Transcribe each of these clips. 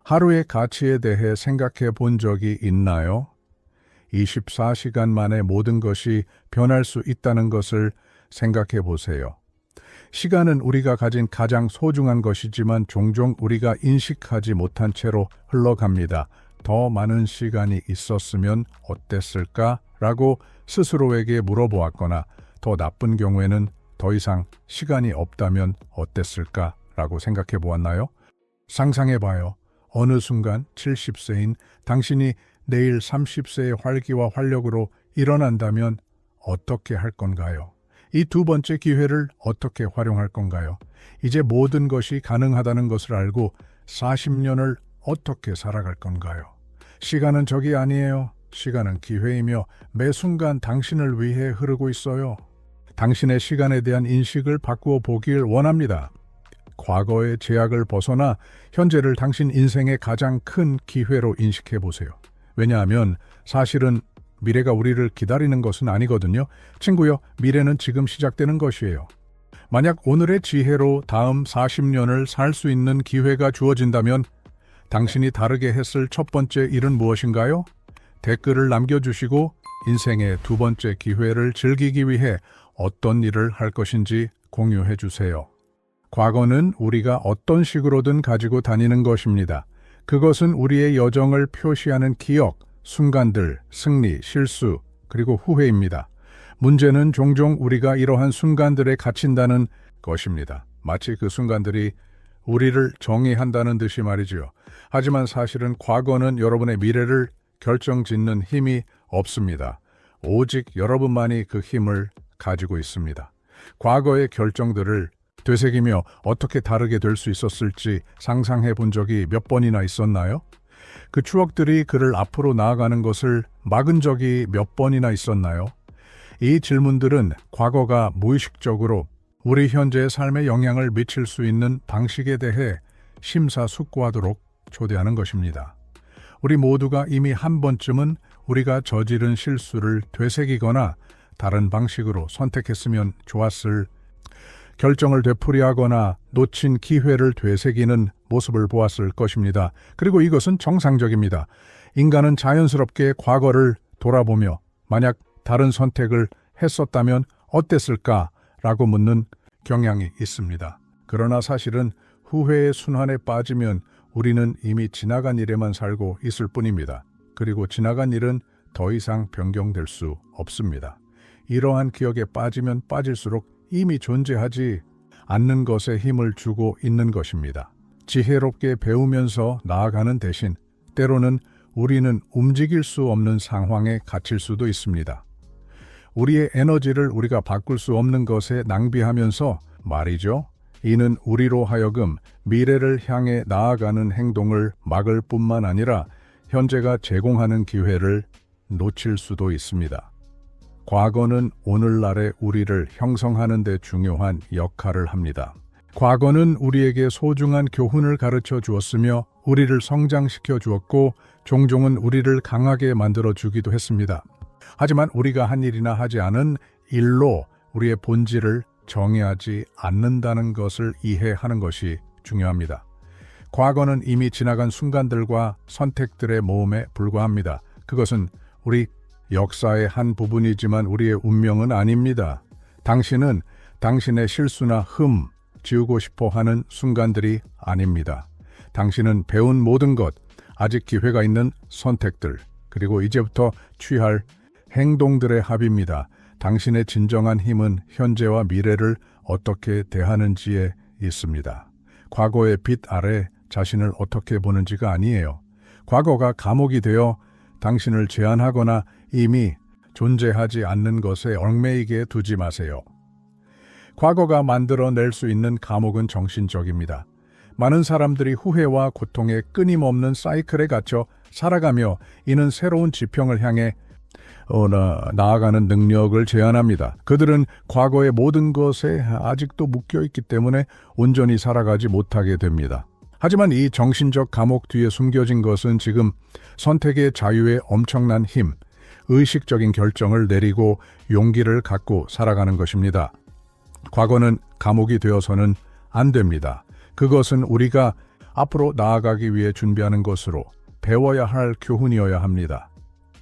하루의 가치에 대해 생각해 본 적이 있나요? 24시간 만에 모든 것이 변할 수 있다는 것을 생각해 보세요. 시간은 우리가 가진 가장 소중한 것이지만 종종 우리가 인식하지 못한 채로 흘러갑니다. 더 많은 시간이 있었으면 어땠을까? 라고 스스로에게 물어보았거나 더 나쁜 경우에는 더 이상 시간이 없다면 어땠을까? 라고 생각해 보았나요? 상상해 봐요. 어느 순간 70세인 당신이 내일 30세의 활기와 활력으로 일어난다면 어떻게 할 건가요? 이 두 번째 기회를 어떻게 활용할 건가요? 이제 모든 것이 가능하다는 것을 알고 40년을 어떻게 살아갈 건가요? 시간은 적이 아니에요. 시간은 기회이며 매 순간 당신을 위해 흐르고 있어요. 당신의 시간에 대한 인식을 바꾸어 보길 원합니다. 과거의 제약을 벗어나 현재를 당신 인생의 가장 큰 기회로 인식해 보세요. 왜냐하면 사실은 미래가 우리를 기다리는 것은 아니거든요. 친구요, 미래는 지금 시작되는 것이에요. 만약 오늘의 지혜로 다음 40년을 살 수 있는 기회가 주어진다면 당신이 다르게 했을 첫 번째 일은 무엇인가요? 댓글을 남겨주시고 인생의 두 번째 기회를 즐기기 위해 어떤 일을 할 것인지 공유해 주세요. 과거는 우리가 어떤 식으로든 가지고 다니는 것입니다. 그것은 우리의 여정을 표시하는 기억, 순간들, 승리, 실수, 그리고 후회입니다. 문제는 종종 우리가 이러한 순간들에 갇힌다는 것입니다. 마치 그 순간들이 우리를 정의한다는 듯이 말이죠. 하지만 사실은 과거는 여러분의 미래를 결정짓는 힘이 없습니다. 오직 여러분만이 그 힘을 가지고 있습니다. 과거의 결정들을 되새기며 어떻게 다르게 될 수 있었을지 상상해 본 적이 몇 번이나 있었나요? 그 추억들이 그를 앞으로 나아가는 것을 막은 적이 몇 번이나 있었나요? 이 질문들은 과거가 무의식적으로 우리 현재의 삶에 영향을 미칠 수 있는 방식에 대해 심사숙고하도록 초대하는 것입니다. 우리 모두가 이미 한 번쯤은 우리가 저지른 실수를 되새기거나 다른 방식으로 선택했으면 좋았을 결정을 되풀이하거나 놓친 기회를 되새기는 모습을 보았을 것입니다. 그리고 이것은 정상적입니다. 인간은 자연스럽게 과거를 돌아보며 만약 다른 선택을 했었다면 어땠을까라고 묻는 경향이 있습니다. 그러나 사실은 후회의 순환에 빠지면 우리는 이미 지나간 일에만 살고 있을 뿐입니다. 그리고 지나간 일은 더 이상 변경될 수 없습니다. 이러한 기억에 빠지면 빠질수록 이미 존재하지 않는 것에 힘을 주고 있는 것입니다. 지혜롭게 배우면서 나아가는 대신 때로는 우리는 움직일 수 없는 상황에 갇힐 수도 있습니다. 우리의 에너지를 우리가 바꿀 수 없는 것에 낭비하면서 말이죠. 이는 우리로 하여금 미래를 향해 나아가는 행동을 막을 뿐만 아니라 현재가 제공하는 기회를 놓칠 수도 있습니다. 과거는 오늘날의 우리를 형성하는 데 중요한 역할을 합니다. 과거는 우리에게 소중한 교훈을 가르쳐 주었으며 우리를 성장시켜 주었고 종종은 우리를 강하게 만들어 주기도 했습니다. 하지만 우리가 한 일이나 하지 않은 일로 우리의 본질을 정의하지 않는다는 것을 이해하는 것이 중요합니다. 과거는 이미 지나간 순간들과 선택들의 모험에 불과합니다. 그것은 우리 역사의 한 부분이지만 우리의 운명은 아닙니다. 당신은 당신의 실수나 지우고 싶어 하는 순간들이 아닙니다. 당신은 배운 모든 것, 아직 기회가 있는 선택들, 그리고 이제부터 취할 행동들의 합입니다. 당신의 진정한 힘은 현재와 미래를 어떻게 대하는지에 있습니다. 과거의 빛 아래 자신을 어떻게 보는지가 아니에요. 과거가 감옥이 되어 당신을 제한하거나 이미 존재하지 않는 것에 얽매이게 두지 마세요. 과거가 만들어낼 수 있는 감옥은 정신적입니다. 많은 사람들이 후회와 고통의 끊임없는 사이클에 갇혀 살아가며 이는 새로운 지평을 향해 나아가는 능력을 제한합니다. 그들은 과거의 모든 것에 아직도 묶여있기 때문에 온전히 살아가지 못하게 됩니다. 하지만 이 정신적 감옥 뒤에 숨겨진 것은 지금 선택의 자유의 엄청난 힘, 의식적인 결정을 내리고 용기를 갖고 살아가는 것입니다. 과거는 감옥이 되어서는 안 됩니다. 그것은 우리가 앞으로 나아가기 위해 준비하는 것으로 배워야 할 교훈이어야 합니다.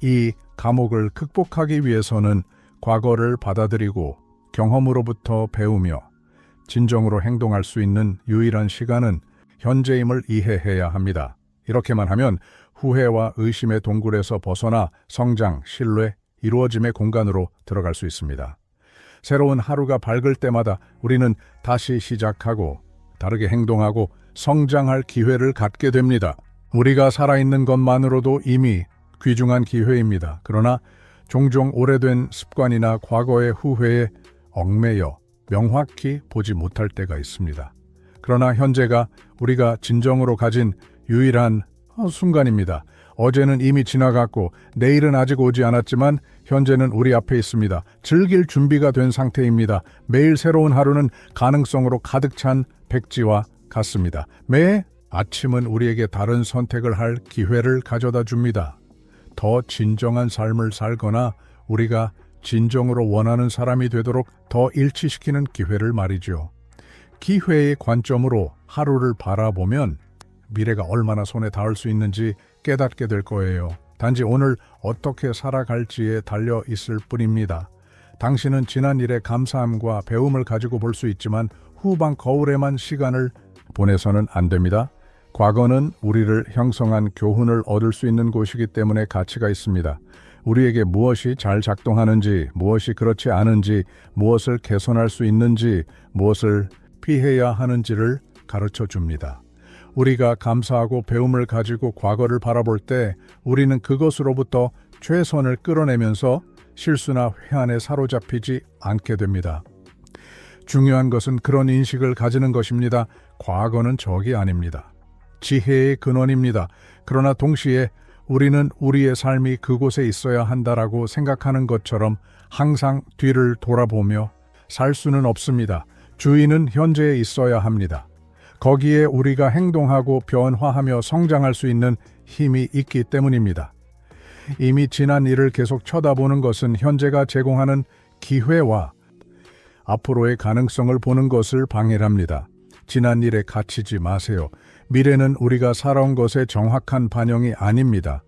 이 감옥을 극복하기 위해서는 과거를 받아들이고 경험으로부터 배우며 진정으로 행동할 수 있는 유일한 시간은 현재임을 이해해야 합니다. 이렇게만 하면 후회와 의심의 동굴에서 벗어나 성장, 신뢰, 이루어짐의 공간으로 들어갈 수 있습니다. 새로운 하루가 밝을 때마다 우리는 다시 시작하고 다르게 행동하고 성장할 기회를 갖게 됩니다. 우리가 살아있는 것만으로도 이미 귀중한 기회입니다. 그러나 종종 오래된 습관이나 과거의 후회에 얽매여 명확히 보지 못할 때가 있습니다. 그러나 현재가 우리가 진정으로 가진 유일한 순간입니다. 어제는 이미 지나갔고 내일은 아직 오지 않았지만 현재는 우리 앞에 있습니다. 즐길 준비가 된 상태입니다. 매일 새로운 하루는 가능성으로 가득 찬 백지와 같습니다. 매 아침은 우리에게 다른 선택을 할 기회를 가져다 줍니다. 더 진정한 삶을 살거나 우리가 진정으로 원하는 사람이 되도록 더 일치시키는 기회를 말이죠. 기회의 관점으로 하루를 바라보면 미래가 얼마나 손에 닿을 수 있는지 깨닫게 될 거예요. 단지 오늘 어떻게 살아갈지에 달려 있을 뿐입니다. 당신은 지난 일에 감사함과 배움을 가지고 볼 수 있지만 후방 거울에만 시간을 보내서는 안 됩니다. 과거는 우리를 형성한 교훈을 얻을 수 있는 곳이기 때문에 가치가 있습니다. 우리에게 무엇이 잘 작동하는지, 무엇이 그렇지 않은지, 무엇을 개선할 수 있는지, 무엇을 피해야 하는지를 가르쳐 줍니다. 우리가 감사하고 배움을 가지고 과거를 바라볼 때 우리는 그것으로부터 최선을 끌어내면서 실수나 회한에 사로잡히지 않게 됩니다. 중요한 것은 그런 인식을 가지는 것입니다. 과거는 적이 아닙니다. 지혜의 근원입니다. 그러나 동시에 우리는 우리의 삶이 그곳에 있어야 한다라고 생각하는 것처럼 항상 뒤를 돌아보며 살 수는 없습니다. 주인은 현재에 있어야 합니다. 거기에 우리가 행동하고 변화하며 성장할 수 있는 힘이 있기 때문입니다. 이미 지난 일을 계속 쳐다보는 것은 현재가 제공하는 기회와 앞으로의 가능성을 보는 것을 방해합니다. 지난 일에 갇히지 마세요. 미래는 우리가 살아온 것의 정확한 반영이 아닙니다.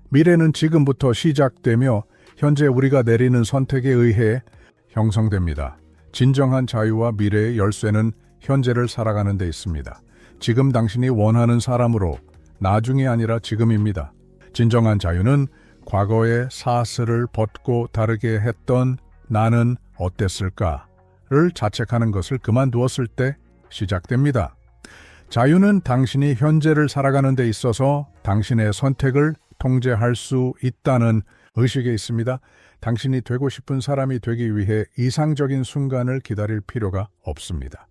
미래는 지금부터 시작되며 현재 우리가 내리는 선택에 의해 형성됩니다. 진정한 자유와 미래의 열쇠는 현재를 살아가는 데 있습니다. 지금 당신이 원하는 사람으로, 나중이 아니라 지금입니다. 진정한 자유는 과거의 사슬을 벗고 다르게 했던 나는 어땠을까를 자책하는 것을 그만두었을 때 시작됩니다. 자유는 당신이 현재를 살아가는 데 있어서 당신의 선택을 통제할 수 있다는 의식에 있습니다. 당신이 되고 싶은 사람이 되기 위해 이상적인 순간을 기다릴 필요가 없습니다.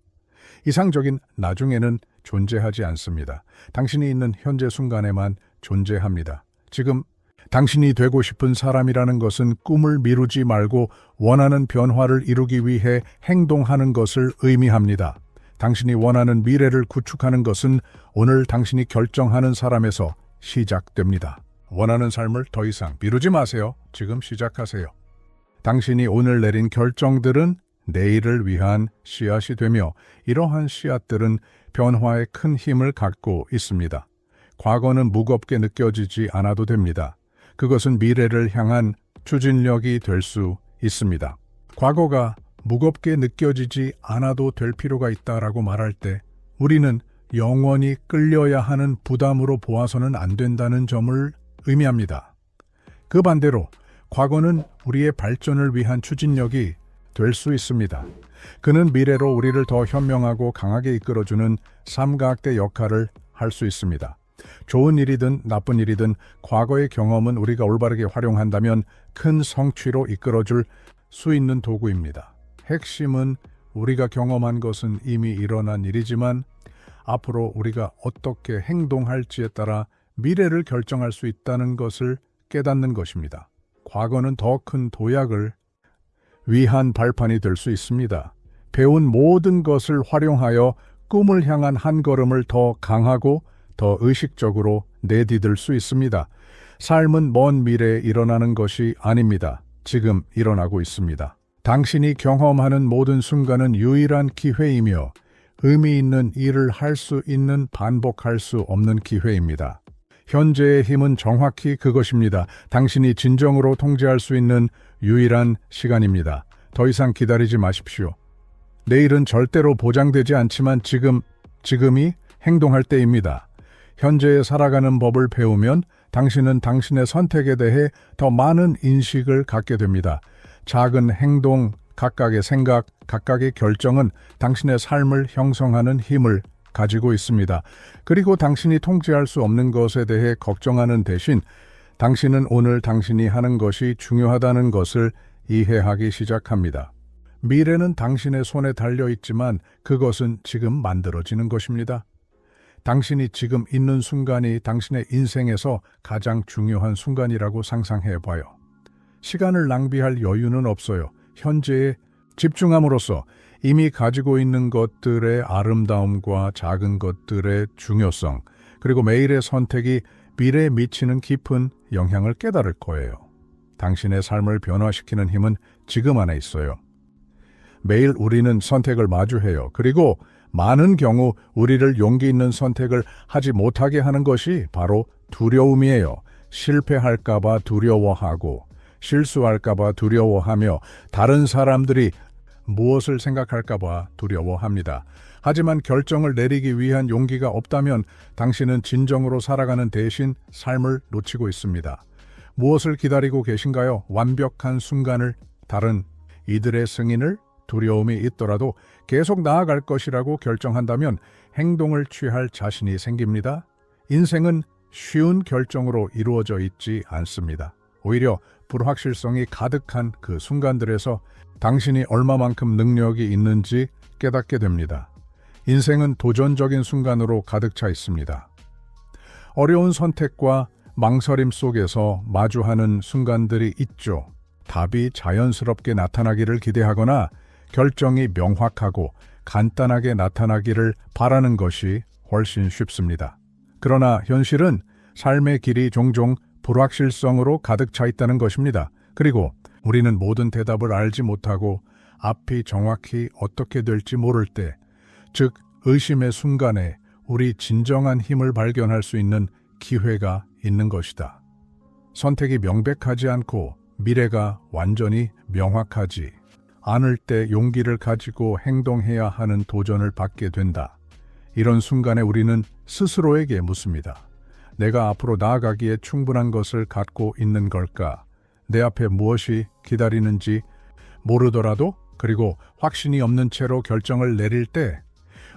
이상적인 나중에는 존재하지 않습니다. 당신이 있는 현재 순간에만 존재합니다. 지금 당신이 되고 싶은 사람이라는 것은 꿈을 미루지 말고 원하는 변화를 이루기 위해 행동하는 것을 의미합니다. 당신이 원하는 미래를 구축하는 것은 오늘 당신이 결정하는 사람에서 시작됩니다. 원하는 삶을 더 이상 미루지 마세요. 지금 시작하세요. 당신이 오늘 내린 결정들은 내일을 위한 씨앗이 되며 이러한 씨앗들은 변화에 큰 힘을 갖고 있습니다. 과거는 무겁게 느껴지지 않아도 됩니다. 그것은 미래를 향한 추진력이 될 수 있습니다. 과거가 무겁게 느껴지지 않아도 될 필요가 있다라고 말할 때 우리는 영원히 끌려야 하는 부담으로 보아서는 안 된다는 점을 의미합니다. 그 반대로 과거는 우리의 발전을 위한 추진력이 될 수 있습니다. 그는 미래로 우리를 더 현명하고 강하게 이끌어주는 삼각대 역할을 할 수 있습니다. 좋은 일이든 나쁜 일이든 과거의 경험은 우리가 올바르게 활용한다면 큰 성취로 이끌어줄 수 있는 도구입니다. 핵심은 우리가 경험한 것은 이미 일어난 일이지만 앞으로 우리가 어떻게 행동할지에 따라 미래를 결정할 수 있다는 것을 깨닫는 것입니다. 과거는 더 큰 도약을 위한 발판이 될 수 있습니다. 배운 모든 것을 활용하여 꿈을 향한 한 걸음을 더 강하고 더 의식적으로 내디딜 수 있습니다. 삶은 먼 미래에 일어나는 것이 아닙니다. 지금 일어나고 있습니다. 당신이 경험하는 모든 순간은 유일한 기회이며 의미 있는 일을 할 수 있는 반복할 수 없는 기회입니다. 현재의 힘은 정확히 그것입니다. 당신이 진정으로 통제할 수 있는 유일한 시간입니다. 더 이상 기다리지 마십시오. 내일은 절대로 보장되지 않지만 지금이 행동할 때입니다. 현재에 살아가는 법을 배우면 당신은 당신의 선택에 대해 더 많은 인식을 갖게 됩니다. 작은 행동, 각각의 생각, 각각의 결정은 당신의 삶을 형성하는 힘을 가지고 있습니다. 그리고 당신이 통제할 수 없는 것에 대해 걱정하는 대신 당신은 오늘 당신이 하는 것이 중요하다는 것을 이해하기 시작합니다. 미래는 당신의 손에 달려 있지만 그것은 지금 만들어지는 것입니다. 당신이 지금 있는 순간이 당신의 인생에서 가장 중요한 순간이라고 상상해 봐요. 시간을 낭비할 여유는 없어요. 현재에 집중함으로써 이미 가지고 있는 것들의 아름다움과 작은 것들의 중요성, 그리고 매일의 선택이 미래에 미치는 깊은 영향을 깨달을 거예요. 당신의 삶을 변화시키는 힘은 지금 안에 있어요. 매일 우리는 선택을 마주해요. 그리고 많은 경우 우리를 용기 있는 선택을 하지 못하게 하는 것이 바로 두려움이에요. 실패할까봐 두려워하고, 실수할까봐 두려워하며, 다른 사람들이 무엇을 생각할까봐 두려워합니다. 하지만 결정을 내리기 위한 용기가 없다면 당신은 진정으로 살아가는 대신 삶을 놓치고 있습니다. 무엇을 기다리고 계신가요? 완벽한 순간을, 다른 이들의 승인을, 두려움이 있더라도 계속 나아갈 것이라고 결정한다면 행동을 취할 자신이 생깁니다. 인생은 쉬운 결정으로 이루어져 있지 않습니다. 오히려 불확실성이 가득한 그 순간들에서 당신이 얼마만큼 능력이 있는지 깨닫게 됩니다. 인생은 도전적인 순간으로 가득 차 있습니다. 어려운 선택과 망설임 속에서 마주하는 순간들이 있죠. 답이 자연스럽게 나타나기를 기대하거나 결정이 명확하고 간단하게 나타나기를 바라는 것이 훨씬 쉽습니다. 그러나 현실은 삶의 길이 종종 불확실성으로 가득 차 있다는 것입니다. 그리고 우리는 모든 대답을 알지 못하고 앞이 정확히 어떻게 될지 모를 때, 즉 의심의 순간에 우리 진정한 힘을 발견할 수 있는 기회가 있는 것이다. 선택이 명백하지 않고 미래가 완전히 명확하지 않을 때 용기를 가지고 행동해야 하는 도전을 받게 된다. 이런 순간에 우리는 스스로에게 묻습니다. 내가 앞으로 나아가기에 충분한 것을 갖고 있는 걸까? 내 앞에 무엇이 기다리는지 모르더라도, 그리고 확신이 없는 채로 결정을 내릴 때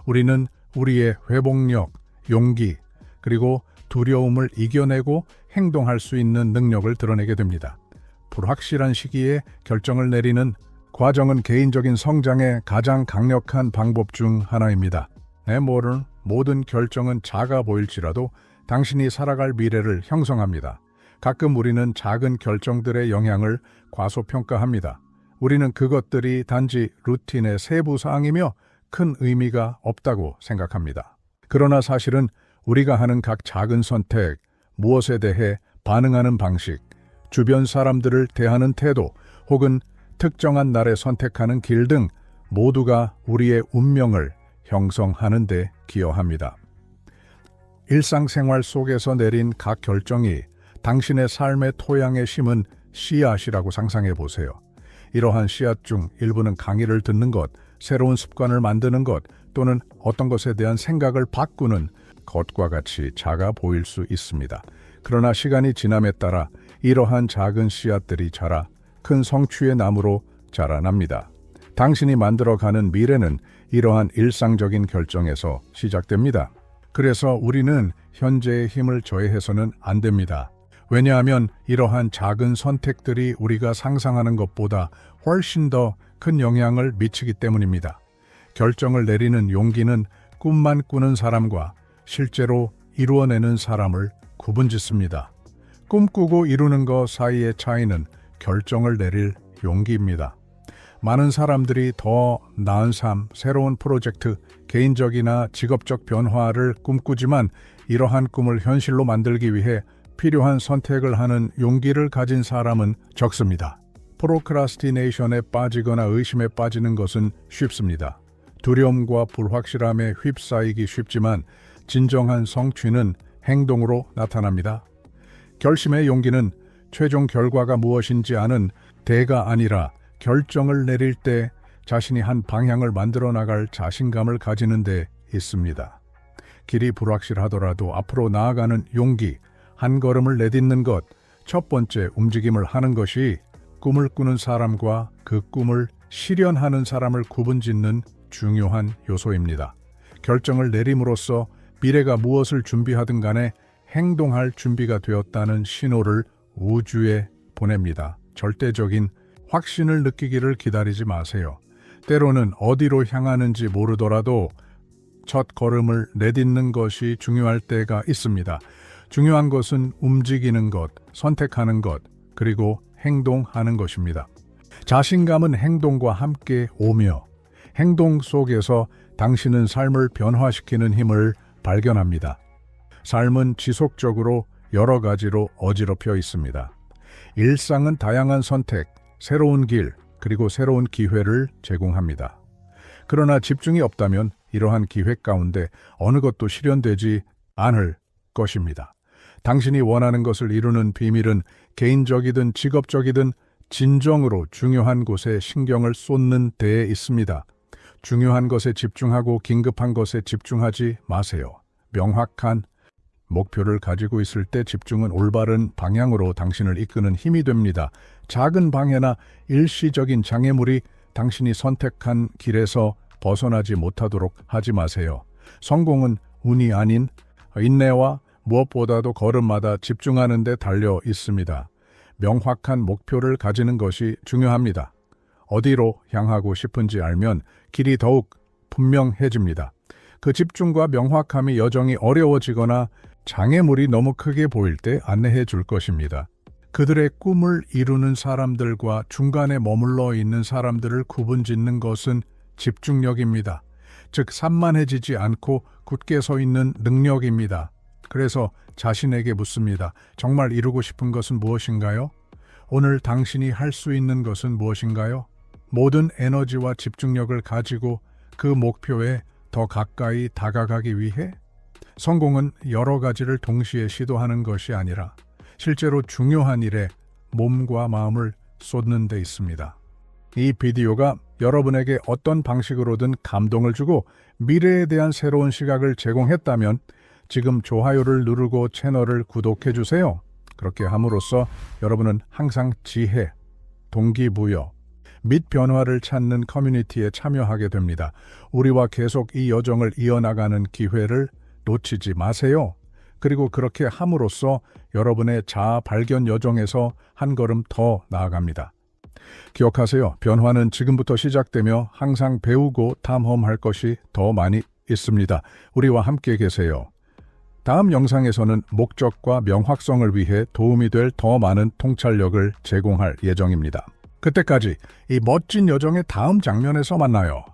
우리는 우리의 회복력, 용기, 그리고 두려움을 이겨내고 행동할 수 있는 능력을 드러내게 됩니다. 불확실한 시기에 결정을 내리는 과정은 개인적인 성장의 가장 강력한 방법 중 하나입니다. 내 모든 결정은 작아 보일지라도 당신이 살아갈 미래를 형성합니다. 가끔 우리는 작은 결정들의 영향을 과소평가합니다. 우리는 그것들이 단지 루틴의 세부 사항이며 큰 의미가 없다고 생각합니다. 그러나 사실은 우리가 하는 각 작은 선택, 무엇에 대해 반응하는 방식, 주변 사람들을 대하는 태도, 혹은 특정한 날에 선택하는 길 등 모두가 우리의 운명을 형성하는 데 기여합니다. 일상생활 속에서 내린 각 결정이 당신의 삶의 토양에 심은 씨앗이라고 상상해 보세요. 이러한 씨앗 중 일부는 강의를 듣는 것, 새로운 습관을 만드는 것, 또는 어떤 것에 대한 생각을 바꾸는 것과 같이 작아 보일 수 있습니다. 그러나 시간이 지남에 따라 이러한 작은 씨앗들이 자라 큰 성취의 나무로 자라납니다. 당신이 만들어가는 미래는 이러한 일상적인 결정에서 시작됩니다. 그래서 우리는 현재의 힘을 저해해서는 안 됩니다. 왜냐하면 이러한 작은 선택들이 우리가 상상하는 것보다 훨씬 더 큰 영향을 미치기 때문입니다. 결정을 내리는 용기는 꿈만 꾸는 사람과 실제로 이루어내는 사람을 구분짓습니다. 꿈꾸고 이루는 것 사이의 차이는 결정을 내릴 용기입니다. 많은 사람들이 더 나은 삶, 새로운 프로젝트, 개인적이나 직업적 변화를 꿈꾸지만 이러한 꿈을 현실로 만들기 위해 필요한 선택을 하는 용기를 가진 사람은 적습니다. 프로크라스티네이션에 빠지거나 의심에 빠지는 것은 쉽습니다. 두려움과 불확실함에 휩싸이기 쉽지만 진정한 성취는 행동으로 나타납니다. 결심의 용기는 최종 결과가 무엇인지 아는 대가 아니라 결정을 내릴 때 자신이 한 방향을 만들어 나갈 자신감을 가지는 데 있습니다. 길이 불확실하더라도 앞으로 나아가는 용기, 한 걸음을 내딛는 것, 첫 번째 움직임을 하는 것이 꿈을 꾸는 사람과 그 꿈을 실현하는 사람을 구분짓는 중요한 요소입니다. 결정을 내림으로써 미래가 무엇을 준비하든 간에 행동할 준비가 되었다는 신호를 우주에 보냅니다. 절대적인 확신을 느끼기를 기다리지 마세요. 때로는 어디로 향하는지 모르더라도 첫 걸음을 내딛는 것이 중요할 때가 있습니다. 중요한 것은 움직이는 것, 선택하는 것, 그리고 행동하는 것입니다. 자신감은 행동과 함께 오며 행동 속에서 당신은 삶을 변화시키는 힘을 발견합니다. 삶은 지속적으로 여러 가지로 어지럽혀 있습니다. 일상은 다양한 선택, 새로운 길, 그리고 새로운 기회를 제공합니다. 그러나 집중이 없다면 이러한 기회 가운데 어느 것도 실현되지 않을 것입니다. 당신이 원하는 것을 이루는 비밀은 개인적이든 직업적이든 진정으로 중요한 곳에 신경을 쏟는 데에 있습니다. 중요한 것에 집중하고 긴급한 것에 집중하지 마세요. 명확한 목표를 가지고 있을 때 집중은 올바른 방향으로 당신을 이끄는 힘이 됩니다. 작은 방해나 일시적인 장애물이 당신이 선택한 길에서 벗어나지 못하도록 하지 마세요. 성공은 운이 아닌 인내와 무엇보다도 걸음마다 집중하는 데 달려 있습니다. 명확한 목표를 가지는 것이 중요합니다. 어디로 향하고 싶은지 알면 길이 더욱 분명해집니다. 그 집중과 명확함이 여정이 어려워지거나 장애물이 너무 크게 보일 때 안내해 줄 것입니다. 그들의 꿈을 이루는 사람들과 중간에 머물러 있는 사람들을 구분짓는 것은 집중력입니다. 즉 산만해지지 않고 굳게 서 있는 능력입니다. 그래서 자신에게 묻습니다. 정말 이루고 싶은 것은 무엇인가요? 오늘 당신이 할 수 있는 것은 무엇인가요? 모든 에너지와 집중력을 가지고 그 목표에 더 가까이 다가가기 위해 성공은 여러 가지를 동시에 시도하는 것이 아니라 실제로 중요한 일에 몸과 마음을 쏟는 데 있습니다. 이 비디오가 여러분에게 어떤 방식으로든 감동을 주고 미래에 대한 새로운 시각을 제공했다면 지금 좋아요를 누르고 채널을 구독해 주세요. 그렇게 함으로써 여러분은 항상 지혜, 동기부여, 및 변화를 찾는 커뮤니티에 참여하게 됩니다. 우리와 계속 이 여정을 이어나가는 기회를 놓치지 마세요. 그리고 그렇게 함으로써 여러분의 자아 발견 여정에서 한 걸음 더 나아갑니다. 기억하세요. 변화는 지금부터 시작되며 항상 배우고 탐험할 것이 더 많이 있습니다. 우리와 함께 계세요. 다음 영상에서는 목적과 명확성을 위해 도움이 될 더 많은 통찰력을 제공할 예정입니다. 그때까지 이 멋진 여정의 다음 장면에서 만나요.